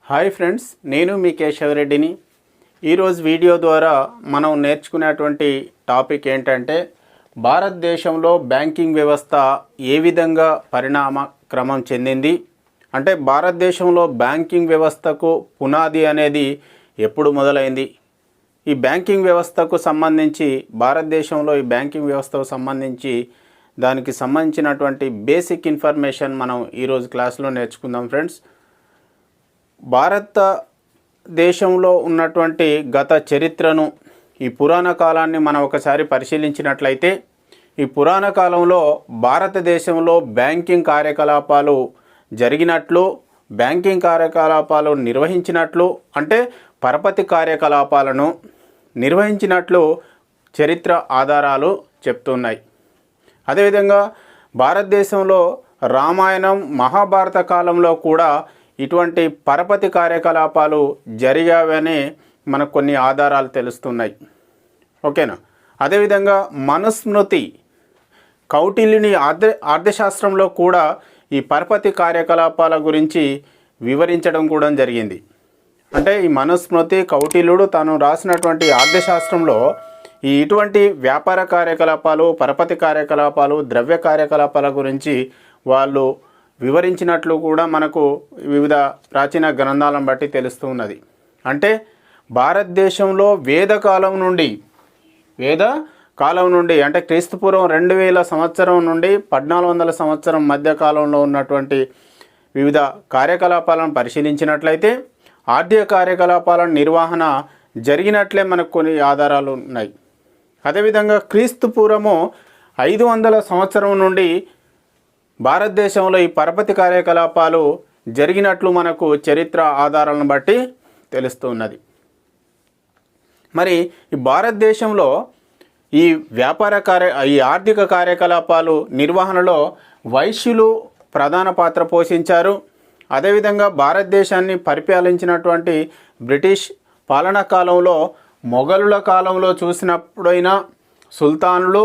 Hi friends, నేను మీ కేశవరెడ్డిని. ఈరోజు video ద్వారా మనం నేర్చుకునేటువంటి టాపిక్ ఏంటంటే భారతదేశంలో బ్యాంకింగ్ వ్యవస్థ ఏ విధంగా పరిణామ క్రమం చెందింది, అంటే భారతదేశంలో బ్యాంకింగ్ వ్యవస్థకు పునాది అనేది ఎప్పుడు మొదలైంది, ఈ బ్యాంకింగ్ వ్యవస్థకు సంబంధించి భారతదేశంలో ఈ బ్యాంకింగ్ వ్యవస్థకు సంబంధించి దానికి సంబంధించినటువంటి బేసిక్ ఇన్ఫర్మేషన్ మనం ఈరోజు క్లాస్లో నేర్చుకుందాం ఫ్రెండ్స్. భారతదేశంలో ఉన్నటువంటి గత చరిత్రను, ఈ పురాణ కాలాన్ని మనం ఒకసారి పరిశీలించినట్లయితే ఈ పురాణ కాలంలో భారతదేశంలో బ్యాంకింగ్ కార్యకలాపాలు జరిగినట్లు, బ్యాంకింగ్ కార్యకలాపాలు నిర్వహించినట్లు, అంటే పరపతి కార్యకలాపాలను నిర్వహించినట్లు చరిత్ర ఆధారాలు చెప్తున్నాయి. అదేవిధంగా భారతదేశంలో రామాయణం, మహాభారత కాలంలో కూడా ఇటువంటి పరపతి కార్యకలాపాలు జరిగావని మనకు కొన్ని ఆధారాలు తెలుస్తున్నాయి. ఓకేనా. అదేవిధంగా మనుస్మృతి, కౌటిల్యుని అర్థశాస్త్రంలో కూడా ఈ పరపతి కార్యకలాపాల గురించి వివరించడం కూడా జరిగింది. అంటే ఈ మనుస్మృతి, కౌటిల్యుడు తాను రాసినటువంటి అర్థశాస్త్రంలో ఇటువంటి వ్యాపార కార్యకలాపాలు, పరపతి కార్యకలాపాలు, ద్రవ్య కార్యకలాపాల గురించి వాళ్ళు వివరించినట్లు కూడా మనకు వివిధ ప్రాచీన గ్రంథాలను బట్టి తెలుస్తూ ఉన్నది. అంటే భారతదేశంలో వేద కాలం నుండి అంటే క్రీస్తుపూర్వం 2000 సంవత్సరం నుండి 1400 సంవత్సరం మధ్య కాలంలో ఉన్నటువంటి వివిధ కార్యకలాపాలను పరిశీలించినట్లయితే ఆర్థిక కార్యకలాపాల నిర్వహణ జరిగినట్లే మనకు కొన్ని ఆధారాలు ఉన్నాయి. అదేవిధంగా క్రీస్తుపూర్వము 500 సంవత్సరం నుండి భారతదేశంలో ఈ పరపతి కార్యకలాపాలు జరిగినట్లు మనకు చరిత్ర ఆధారాలను బట్టి తెలుస్తున్నది. మరి ఈ భారతదేశంలో ఈ ఈ ఆర్థిక కార్యకలాపాలు నిర్వహణలో వైశ్యులు ప్రధాన పాత్ర పోషించారు. అదేవిధంగా భారతదేశాన్ని పరిపాలించినటువంటి బ్రిటిష్ పాలనా కాలంలో, మొఘలుల కాలంలో చూసినప్పుడైనా సుల్తానులు,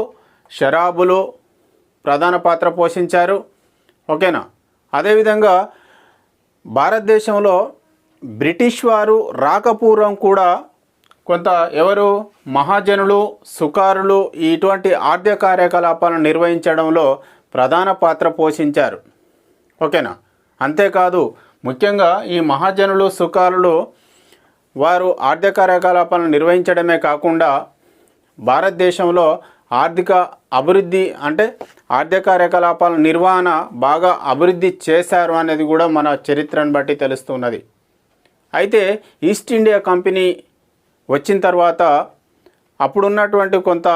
షరాబులు ప్రధాన పాత్ర పోషించారు. ఓకేనా. అదేవిధంగా భారతదేశంలో బ్రిటిష్ వారు రాకపూర్వం కూడా కొంత మహాజనులు, సుకారులు ఇటువంటి ఆర్థిక కార్యకలాపాలను నిర్వహించడంలో ప్రధాన పాత్ర పోషించారు. ఓకేనా. అంతేకాదు, ముఖ్యంగా ఈ మహాజనులు, సుకారులు వారు ఆర్థిక కార్యకలాపాలను నిర్వహించడమే కాకుండా భారతదేశంలో ఆర్థిక అభివృద్ధి, అంటే ఆర్థిక కార్యకలాపాల నిర్వహణ బాగా అభివృద్ధి చేశారు అనేది కూడా మన చరిత్రను బట్టి తెలుస్తున్నది. అయితే ఈస్ట్ ఇండియా కంపెనీ వచ్చిన తర్వాత అప్పుడున్నటువంటి కొంత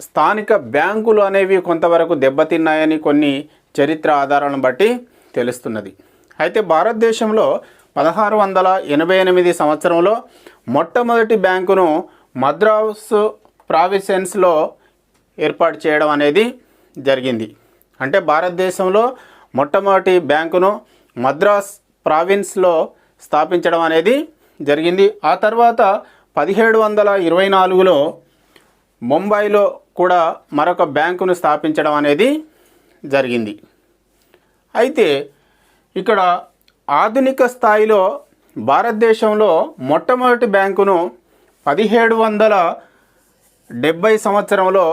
స్థానిక బ్యాంకులు అనేవి కొంతవరకు దెబ్బతిన్నాయని కొన్ని చరిత్ర ఆధారాలను బట్టి తెలుస్తున్నది. అయితే భారతదేశంలో 1688 సంవత్సరంలో మొట్టమొదటి బ్యాంకును మద్రాసు ప్రావిన్స్లో ఏర్పాటు చేయడం అనేది జరిగింది. అంటే భారతదేశంలో మొట్టమొదటి బ్యాంకును మద్రాస్ ప్రావిన్స్లో స్థాపించడం అనేది జరిగింది. ఆ తర్వాత 1724లో ముంబైలో కూడా మరొక బ్యాంకును స్థాపించడం అనేది జరిగింది. అయితే ఇక్కడ ఆధునిక స్థాయిలో భారతదేశంలో మొట్టమొదటి బ్యాంకును 1770 సంవత్సరంలో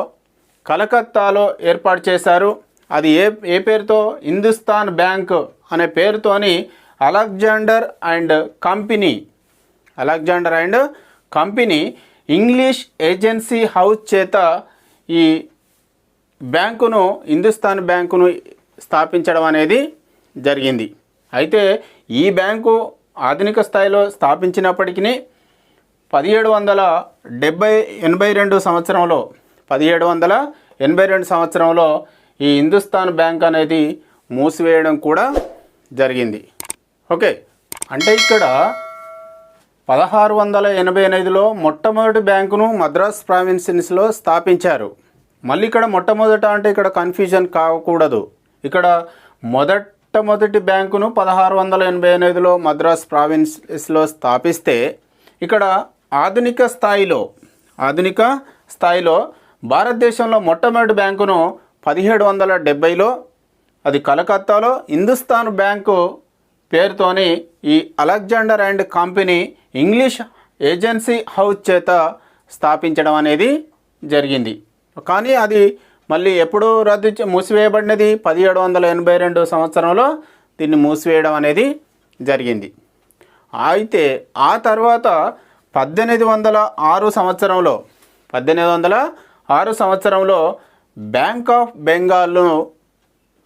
కలకత్తాలో ఏర్పాటు చేశారు. అది ఏ పేరుతో? హిందుస్థాన్ బ్యాంక్ అనే పేరుతోని Alexander and company English agency house చేత ఈ బ్యాంకును, హిందుస్థాన్ బ్యాంకును స్థాపించడం అనేది జరిగింది. అయితే ఈ బ్యాంకు ఆధునిక స్థాయిలో స్థాపించినప్పటికీ 1782 సంవత్సరంలో ఈ హిందుస్థాన్ బ్యాంక్ అనేది మూసివేయడం కూడా జరిగింది. ఓకే. అంటే ఇక్కడ 1685లో మొట్టమొదటి బ్యాంకును మద్రాస్ ప్రావిన్స్లో స్థాపించారు. మళ్ళీ ఇక్కడ మొట్టమొదట అంటే ఇక్కడ కన్ఫ్యూజన్ కాకూడదు. ఇక్కడ మొట్టమొదటి బ్యాంకును 1685లో మద్రాస్ ప్రావిన్స్లో స్థాపిస్తే ఇక్కడ ఆధునిక స్థాయిలో భారతదేశంలో మొట్టమొదటి బ్యాంకును 1770లో అది కలకత్తాలో హిందుస్థాన్ బ్యాంకు పేరుతోని ఈ Alexander and company English agency house చేత స్థాపించడం అనేది జరిగింది. కానీ అది మళ్ళీ ఎప్పుడు మూసివేయబడినది 1782 సంవత్సరంలో దీన్ని మూసివేయడం అనేది జరిగింది. అయితే ఆ తర్వాత 1806 సంవత్సరంలో బ్యాంక్ ఆఫ్ బెంగాల్ను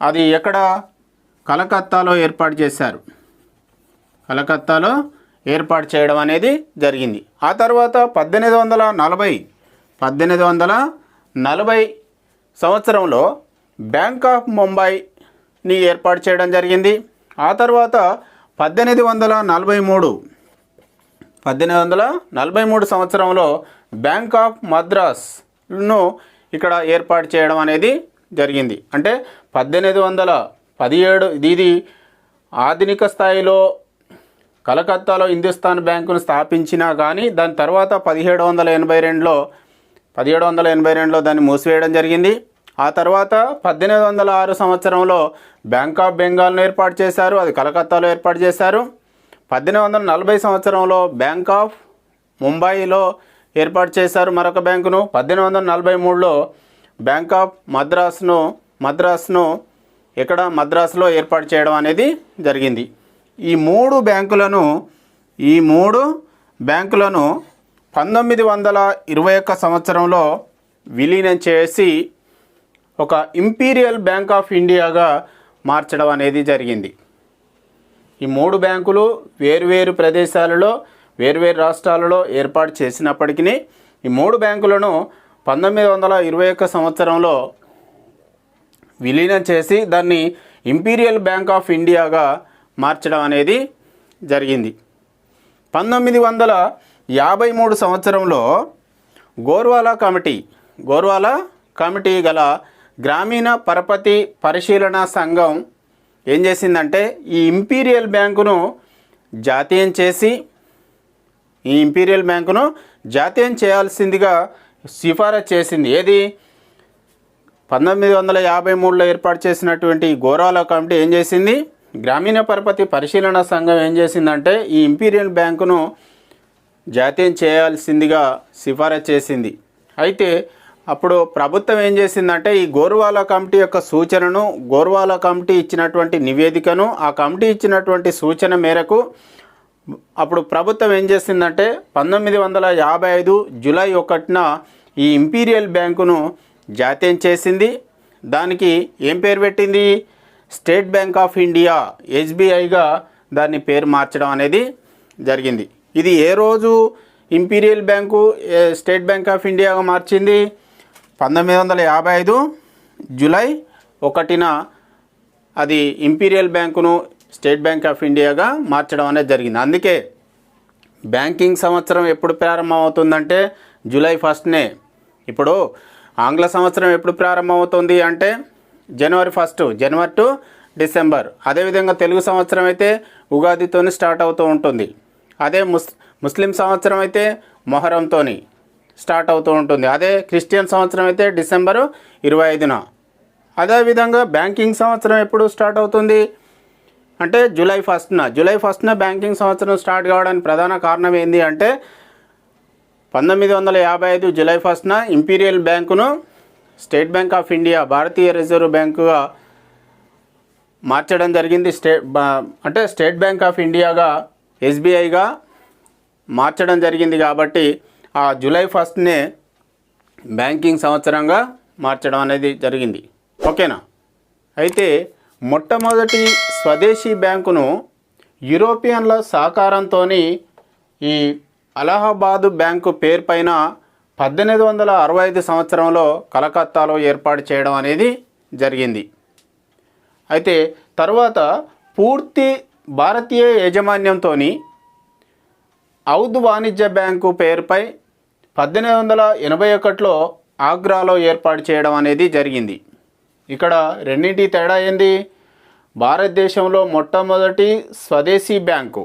అది ఎక్కడ కలకత్తాలో ఏర్పాటు చేశారు. కలకత్తాలో ఏర్పాటు చేయడం అనేది జరిగింది. ఆ తర్వాత 1840 సంవత్సరంలో బ్యాంక్ ఆఫ్ ముంబైని ఏర్పాటు చేయడం జరిగింది. ఆ తర్వాత 1843 సంవత్సరంలో బ్యాంక్ ఆఫ్ మద్రాస్ను ఇక్కడ ఏర్పాటు చేయడం అనేది జరిగింది. అంటే 1817 ఇది ఆధునిక స్థాయిలో కలకత్తాలో హిందుస్థాన్ బ్యాంకును స్థాపించినా కానీ దాని తర్వాత 1782లో దాన్ని మూసివేయడం జరిగింది. ఆ తర్వాత 1806 సంవత్సరంలో బ్యాంక్ ఆఫ్ బెంగాల్ను ఏర్పాటు చేశారు, అది కలకత్తాలో ఏర్పాటు చేశారు. 1840 సంవత్సరంలో బ్యాంక్ ఆఫ్ ముంబైలో ఏర్పాటు చేశారు మరొక బ్యాంకును. 1843లో బ్యాంక్ ఆఫ్ మద్రాస్ను మద్రాసులో ఏర్పాటు చేయడం అనేది జరిగింది. ఈ మూడు బ్యాంకులను 1921 సంవత్సరంలో విలీనం చేసి ఒక ఇంపీరియల్ బ్యాంక్ ఆఫ్ ఇండియాగా మార్చడం అనేది జరిగింది. ఈ మూడు బ్యాంకులు వేరువేరు ప్రదేశాలలో వేరువేరు రాష్ట్రాలలో ఏర్పాటు చేసినప్పటికీ ఈ మూడు బ్యాంకులను 1921 సంవత్సరంలో విలీనం చేసి దాన్ని ఇంపీరియల్ బ్యాంక్ ఆఫ్ ఇండియాగా మార్చడం అనేది జరిగింది. 1953 సంవత్సరంలో గోర్వాలా కమిటీ గల గ్రామీణ పరపతి పరిశీలన సంఘం ఏం చేసిందంటే ఈ ఇంపీరియల్ బ్యాంకును జాతీయం చేయాల్సిందిగా సిఫారసు చేసింది. ఏది 1953లో ఏర్పాటు చేసినటువంటి గోర్వాలా కమిటీ ఏం చేసింది, గ్రామీణ పరపతి పరిశీలన సంఘం ఏం చేసిందంటే ఈ ఇంపీరియల్ బ్యాంకును జాతీయం చేయాల్సిందిగా సిఫారసు చేసింది. అయితే అప్పుడు ప్రభుత్వం ఏం చేసిందంటే ఈ గోర్వాలా కమిటీ యొక్క సూచనను, గోర్వాలా కమిటీ ఇచ్చినటువంటి నివేదికను, ఆ కమిటీ ఇచ్చినటువంటి సూచన మేరకు అప్పుడు ప్రభుత్వం ఏం చేసిందంటే 1955 జూలై 1న ఈ ఇంపీరియల్ బ్యాంకును జాతీయం చేసింది. దానికి ఏం పేరు పెట్టింది, స్టేట్ బ్యాంక్ ఆఫ్ ఇండియా ఎస్బీఐగా దాన్ని పేరు మార్చడం అనేది జరిగింది. ఇది ఏ రోజు imperial bank state bank of ఇండియాగా మార్చింది, 1955 జూలై 1న అది ఇంపీరియల్ బ్యాంకును స్టేట్ బ్యాంక్ ఆఫ్ ఇండియాగా మార్చడం అనేది జరిగింది. అందుకే బ్యాంకింగ్ సంవత్సరం ఎప్పుడు ప్రారంభమవుతుందంటే జూలై 1నే. ఇప్పుడు ఆంగ్ల సంవత్సరం ఎప్పుడు ప్రారంభమవుతుంది అంటే జనవరి టు డిసెంబర్. అదేవిధంగా తెలుగు సంవత్సరం అయితే ఉగాదితో స్టార్ట్ అవుతూ ఉంటుంది. అదే ముస్లిం సంవత్సరం అయితే మొహరంతో స్టార్ట్ అవుతూ ఉంటుంది. అదే క్రిస్టియన్ సంవత్సరం అయితే డిసెంబరు 25న. అదేవిధంగా బ్యాంకింగ్ సంవత్సరం ఎప్పుడు స్టార్ట్ అవుతుంది అంటే జూలై 1న బ్యాంకింగ్ సంవత్సరం స్టార్ట్ కావడానికి ప్రధాన కారణం ఏంటి అంటే 1955 జూలై 1న ఇంపీరియల్ బ్యాంకును state bank of India Bharatiya reserve బ్యాంకుగా మార్చడం జరిగింది. స్టేట్ బ్యాంక్ ఆఫ్ ఇండియాగా ఎస్బీఐగా మార్చడం జరిగింది. కాబట్టి ఆ జూలై 1నే బ్యాంకింగ్ సంవత్సరంగా మార్చడం అనేది జరిగింది. ఓకేనా. అయితే మొట్టమొదటి స్వదేశీ బ్యాంకును యూరోపియన్ల సహకారంతో ఈ అలహాబాదు బ్యాంకు పేరు పైన 1865 సంవత్సరంలో కలకత్తాలో ఏర్పాటు చేయడం అనేది జరిగింది. అయితే తర్వాత పూర్తి భారతీయ యాజమాన్యంతో ఔద్ వాణిజ్య బ్యాంకు పేరుపై 1881లో ఆగ్రాలో ఏర్పాటు చేయడం అనేది జరిగింది. ఇక్కడ రెండింటి తేడా ఏంది, భారతదేశంలో మొట్టమొదటి స్వదేశీ బ్యాంకు.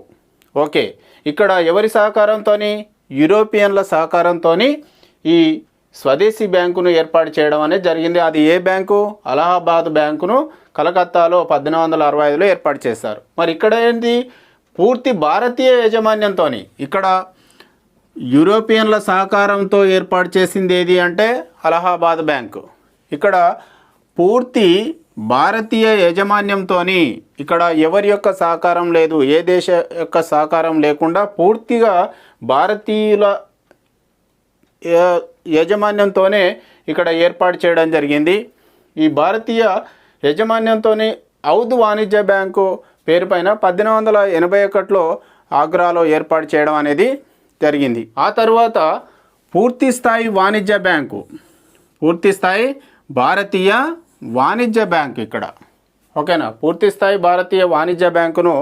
ఓకే, ఇక్కడ ఎవరి సహకారంతో, యూరోపియన్ల సహకారంతో ఈ స్వదేశీ బ్యాంకును ఏర్పాటు చేయడం అనేది జరిగింది. అది ఏ బ్యాంకు? అలహాబాద్ బ్యాంకును కలకత్తాలో 1865లో ఏర్పాటు చేశారు. మరి ఇక్కడ ఏంటి? పూర్తి భారతీయ యాజమాన్యంతో, ఇక్కడ యూరోపియన్ల సహకారంతో ఏర్పాటు చేసింది ఏది అంటే అలహాబాద్ బ్యాంకు. ఇక్కడ పూర్తి భారతీయ యాజమాన్యంతో, ఇక్కడ ఎవరి యొక్క సహకారం లేదు, ఏ దేశ యొక్క సహకారం లేకుండా పూర్తిగా భారతీయుల యాజమాన్యంతోనే ఇక్కడ ఏర్పాటు చేయడం జరిగింది. ఈ భారతీయ యాజమాన్యంతోనే ఔద్ వాణిజ్య బ్యాంకు పేరుపైన 1881లో ఆగ్రాలో ఏర్పాటు చేయడం అనేది జరిగింది. ఆ తర్వాత పూర్తి స్థాయి వాణిజ్య బ్యాంకు, పూర్తి స్థాయి భారతీయ వాణిజ్య బ్యాంకు ఇక్కడ, ఓకేనా. పూర్తి స్థాయి భారతీయ వాణిజ్య బ్యాంకును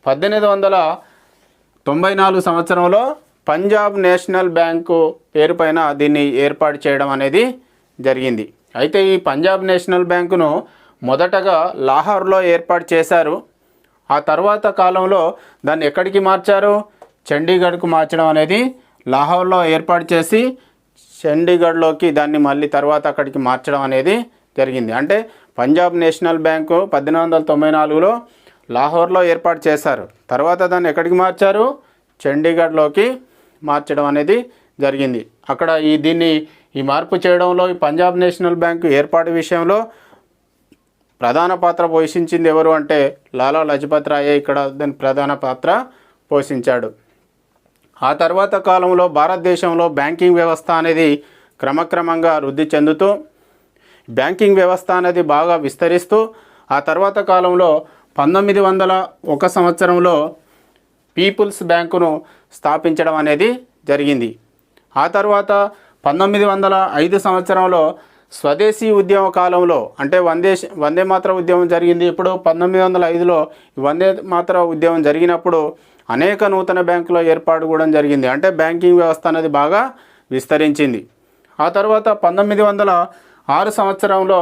1894 సంవత్సరంలో పంజాబ్ నేషనల్ బ్యాంకు పేరుపైన దీన్ని ఏర్పాటు చేయడం అనేది జరిగింది. అయితే ఈ పంజాబ్ నేషనల్ బ్యాంకును మొదటగా లాహోర్లో ఏర్పాటు చేశారు. ఆ తర్వాత కాలంలో దాన్ని ఎక్కడికి మార్చారు? చండీగఢ్కు మార్చడం అనేది, లాహోర్లో ఏర్పాటు చేసి చండీగఢ్లోకి దాన్ని మళ్ళీ తర్వాత అక్కడికి మార్చడం అనేది జరిగింది. అంటే పంజాబ్ నేషనల్ బ్యాంకు 1894లో లాహోర్లో ఏర్పాటు చేశారు. తర్వాత దాన్ని ఎక్కడికి మార్చారు? చండీగఢ్లోకి మార్చడం అనేది జరిగింది. అక్కడ దీన్ని మార్పు చేయడంలో ఈ పంజాబ్ నేషనల్ బ్యాంకు ఏర్పాటు విషయంలో ప్రధాన పాత్ర పోషించింది ఎవరు అంటే లాలా లజపత్ రాయే ఇక్కడ దాని ప్రధాన పాత్ర పోషించాడు. ఆ తర్వాత కాలంలో భారతదేశంలో బ్యాంకింగ్ వ్యవస్థ అనేది క్రమక్రమంగా వృద్ధి చెందుతూ, బ్యాంకింగ్ వ్యవస్థ అనేది బాగా విస్తరిస్తూ, ఆ తర్వాత కాలంలో 1901 సంవత్సరంలో పీపుల్స్ బ్యాంకును స్థాపించడం అనేది జరిగింది. ఆ తర్వాత 1905 సంవత్సరంలో స్వదేశీ ఉద్యమ కాలంలో, అంటే వందే మాతర ఉద్యమం జరిగింది. ఇప్పుడు 1905లో వందే మాతర ఉద్యమం జరిగినప్పుడు అనేక నూతన బ్యాంకుల ఏర్పాటు కూడా జరిగింది. అంటే బ్యాంకింగ్ వ్యవస్థ అనేది బాగా విస్తరించింది. ఆ తర్వాత 1906 సంవత్సరంలో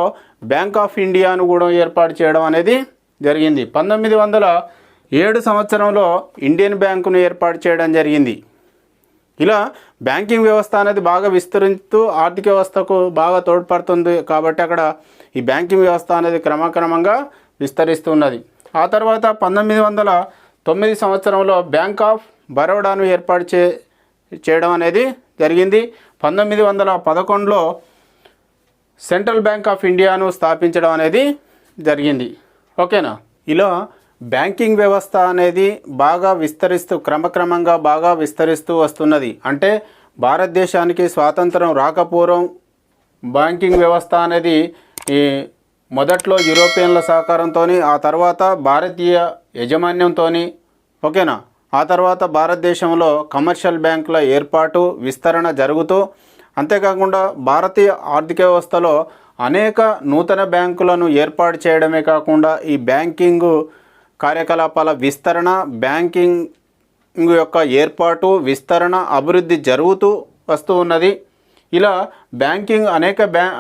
బ్యాంక్ ఆఫ్ ఇండియాను కూడా ఏర్పాటు చేయడం అనేది జరిగింది. 1907 సంవత్సరంలో ఇండియన్ బ్యాంకును ఏర్పాటు చేయడం జరిగింది. ఇలా బ్యాంకింగ్ వ్యవస్థ అనేది బాగా విస్తరిస్తూ ఆర్థిక వ్యవస్థకు బాగా తోడ్పడుతుంది. కాబట్టి అక్కడ ఈ బ్యాంకింగ్ వ్యవస్థ అనేది క్రమక్రమంగా విస్తరిస్తున్నది. ఆ తర్వాత 1909 సంవత్సరంలో బ్యాంక్ ఆఫ్ బరోడాను ఏర్పాటు చేయడం అనేది జరిగింది. 1911లో సెంట్రల్ బ్యాంక్ ఆఫ్ ఇండియాను స్థాపించడం అనేది జరిగింది. ఓకేనా. ఇలా బ్యాంకింగ్ వ్యవస్థ అనేది బాగా విస్తరిస్తూ క్రమక్రమంగా బాగా విస్తరిస్తూ వస్తున్నది. అంటే భారతదేశానికి స్వాతంత్రం రాకపూర్వం బ్యాంకింగ్ వ్యవస్థ అనేది మొదట్లో యూరోపియన్ల సహకారంతో, ఆ తర్వాత భారతీయ యాజమాన్యంతో, ఓకేనా. ఆ తర్వాత భారతదేశంలో కమర్షియల్ బ్యాంకుల ఏర్పాటు విస్తరణ జరుగుతూ, అంతేకాకుండా భారతీయ ఆర్థిక వ్యవస్థలో అనేక నూతన బ్యాంకులను ఏర్పాటు చేయడమే కాకుండా ఈ బ్యాంకింగ్ కార్యకలాపాల విస్తరణ, బ్యాంకింగ్ యొక్క ఏర్పాటు, విస్తరణ, అభివృద్ధి జరుగుతూ వస్తూ ఉన్నది. ఇలా బ్యాంకింగ్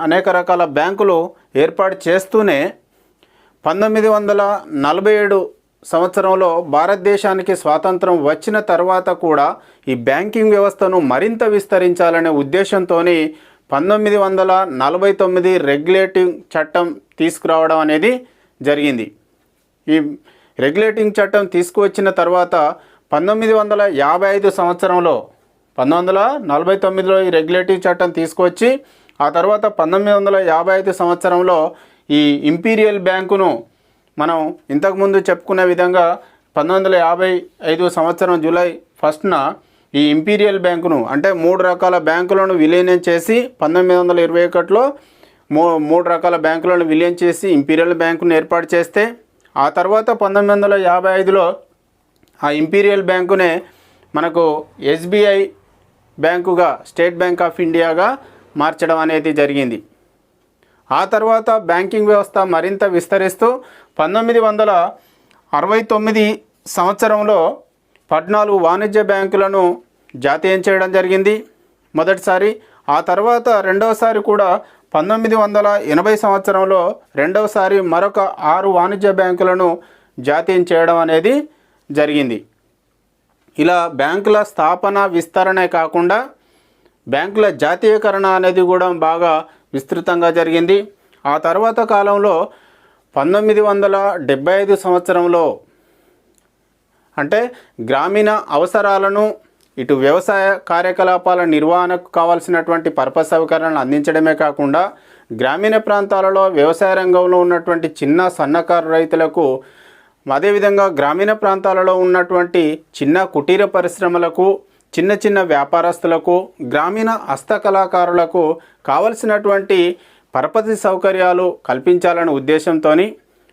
అనేక రకాల బ్యాంకులు ఏర్పాటు చేస్తూనే 1947 సంవత్సరంలో భారతదేశానికి స్వాతంత్రం వచ్చిన తర్వాత కూడా ఈ బ్యాంకింగ్ వ్యవస్థను మరింత విస్తరించాలనే ఉద్దేశంతో 1949 రెగ్యులేటింగ్ చట్టం తీసుకురావడం అనేది జరిగింది. ఈ రెగ్యులేటింగ్ చట్టం తీసుకువచ్చిన తర్వాత 1955 సంవత్సరంలో 1949లో ఈ రెగ్యులేటింగ్ చట్టం తీసుకువచ్చి, ఆ తర్వాత 1955 సంవత్సరంలో ఈ ఇంపీరియల్ బ్యాంకును మనం ఇంతకుముందు చెప్పుకున్న విధంగా 1955 సంవత్సరం జూలై 1న ఈ ఇంపీరియల్ బ్యాంకును, అంటే 3 రకాల బ్యాంకులను విలీనం చేసి 1921లో 3 రకాల బ్యాంకులను విలీనం చేసి ఇంపీరియల్ బ్యాంకును ఏర్పాటు చేస్తే, ఆ తర్వాత 1955లో ఆ ఇంపీరియల్ బ్యాంకునే మనకు ఎస్బీఐ బ్యాంకుగా, స్టేట్ బ్యాంక్ ఆఫ్ ఇండియాగా మార్చడం అనేది జరిగింది. ఆ తర్వాత బ్యాంకింగ్ వ్యవస్థ మరింత విస్తరిస్తూ 1969 సంవత్సరంలో 14 వాణిజ్య బ్యాంకులను జాతీయం చేయడం జరిగింది మొదటిసారి. ఆ తర్వాత రెండవసారి కూడా 1980 సంవత్సరంలో రెండవసారి మరొక 6 వాణిజ్య బ్యాంకులను జాతీయం చేయడం అనేది జరిగింది. ఇలా బ్యాంకుల స్థాపన, విస్తరణే కాకుండా బ్యాంకుల జాతీయకరణ అనేది కూడా బాగా విస్తృతంగా జరిగింది. ఆ తర్వాత కాలంలో 1975 సంవత్సరంలో అంటే గ్రామీణ అవసరాలను ఇటు వ్యవసాయ కార్యకలాపాల నిర్వహణకు కావాల్సినటువంటి పర్పస్ సౌకర్యాలను అందించడమే కాకుండా గ్రామీణ ప్రాంతాలలో వ్యవసాయ రంగంలో ఉన్నటువంటి చిన్న సన్నకారు రైతులకు, అదేవిధంగా గ్రామీణ ప్రాంతాలలో ఉన్నటువంటి చిన్న కుటీర పరిశ్రమలకు, చిన్న చిన్న వ్యాపారస్తులకు, గ్రామీణ హస్తకళాకారులకు కావలసినటువంటి పరపతి సౌకర్యాలు కల్పించాలనే ఉద్దేశంతో,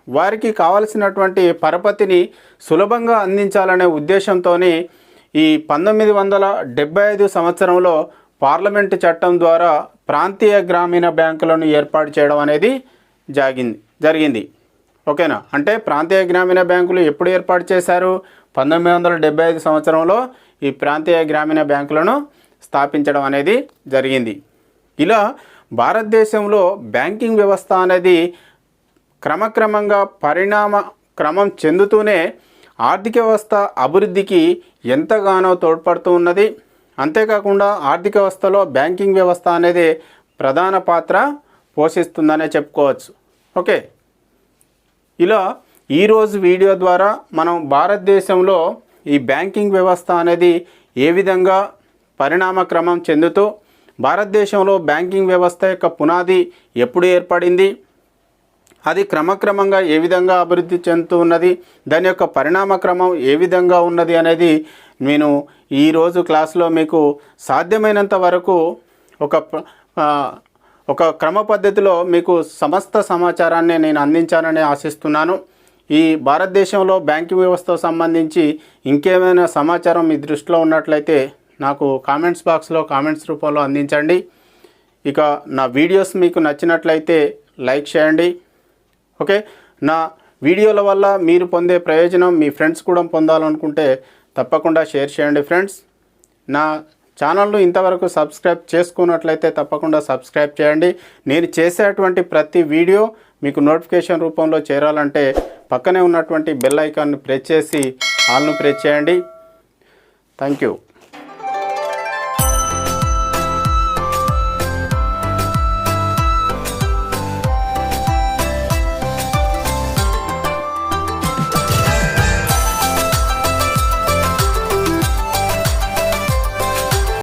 వారికి కావలసినటువంటి పరపతిని సులభంగా అందించాలనే ఉద్దేశంతో ఈ 1975 సంవత్సరంలో పార్లమెంటు చట్టం ద్వారా ప్రాంతీయ గ్రామీణ బ్యాంకులను ఏర్పాటు చేయడం అనేది జరిగింది. ఓకేనా? అంటే ప్రాంతీయ గ్రామీణ బ్యాంకులు ఎప్పుడు ఏర్పాటు చేశారు? 1975 సంవత్సరంలో ఈ ప్రాంతీయ గ్రామీణ బ్యాంకులను స్థాపించడం అనేది జరిగింది. ఇలా భారతదేశంలో బ్యాంకింగ్ వ్యవస్థ అనేది క్రమక్రమంగా క్రమం చెందుతూనే ఆర్థిక వ్యవస్థ అభివృద్ధికి ఎంతగానో తోడ్పడుతూ ఉన్నది. అంతేకాకుండా ఆర్థిక వ్యవస్థలో బ్యాంకింగ్ వ్యవస్థ అనేది ప్రధాన పాత్ర పోషిస్తుందనే చెప్పుకోవచ్చు. ఓకే, ఇలా ఈరోజు వీడియో ద్వారా మనం భారతదేశంలో ఈ బ్యాంకింగ్ వ్యవస్థ అనేది ఏ విధంగా పరిణామక్రమం చెందుతూ, భారతదేశంలో బ్యాంకింగ్ వ్యవస్థ యొక్క పునాది ఎప్పుడు ఏర్పడింది, అది క్రమక్రమంగా ఏ విధంగా అభివృద్ధి చెందుతూ ఉన్నది, దాని యొక్క పరిణామక్రమం ఏ విధంగా ఉన్నది అనేది నేను ఈరోజు క్లాస్లో మీకు సాధ్యమైనంత వరకు ఒక క్రమ పద్ధతిలో మీకు సమస్త సమాచారాన్ని నేను అందించానని ఆశిస్తున్నాను. ఈ భారతదేశంలో బ్యాంకింగ్ వ్యవస్థకు సంబంధించి ఇంకేమైనా సమాచారం మీ దృష్టిలో ఉన్నట్లయితే నాకు కామెంట్స్ బాక్స్లో కామెంట్స్ రూపంలో అందించండి. ఇక నా వీడియోస్ మీకు నచ్చినట్లయితే లైక్ చేయండి. ఓకే, నా వీడియోల వల్ల మీరు పొందే ప్రయోజనం మీ ఫ్రెండ్స్ కూడా పొందాలనుకుంటే తప్పకుండా షేర్ చేయండి ఫ్రెండ్స్. నా ఛానల్ను ఇంతవరకు సబ్స్క్రైబ్ చేసుకున్నట్లయితే తప్పకుండా సబ్స్క్రైబ్ చేయండి. నేను చేసేటువంటి ప్రతి వీడియో మీకు నోటిఫికేషన్ రూపంలో చేరాలంటే పక్కనే ఉన్నటువంటి బెల్ ఐకాన్ని ప్రెస్ చేసి ఆల్ను ప్రెస్ చేయండి. Thank you.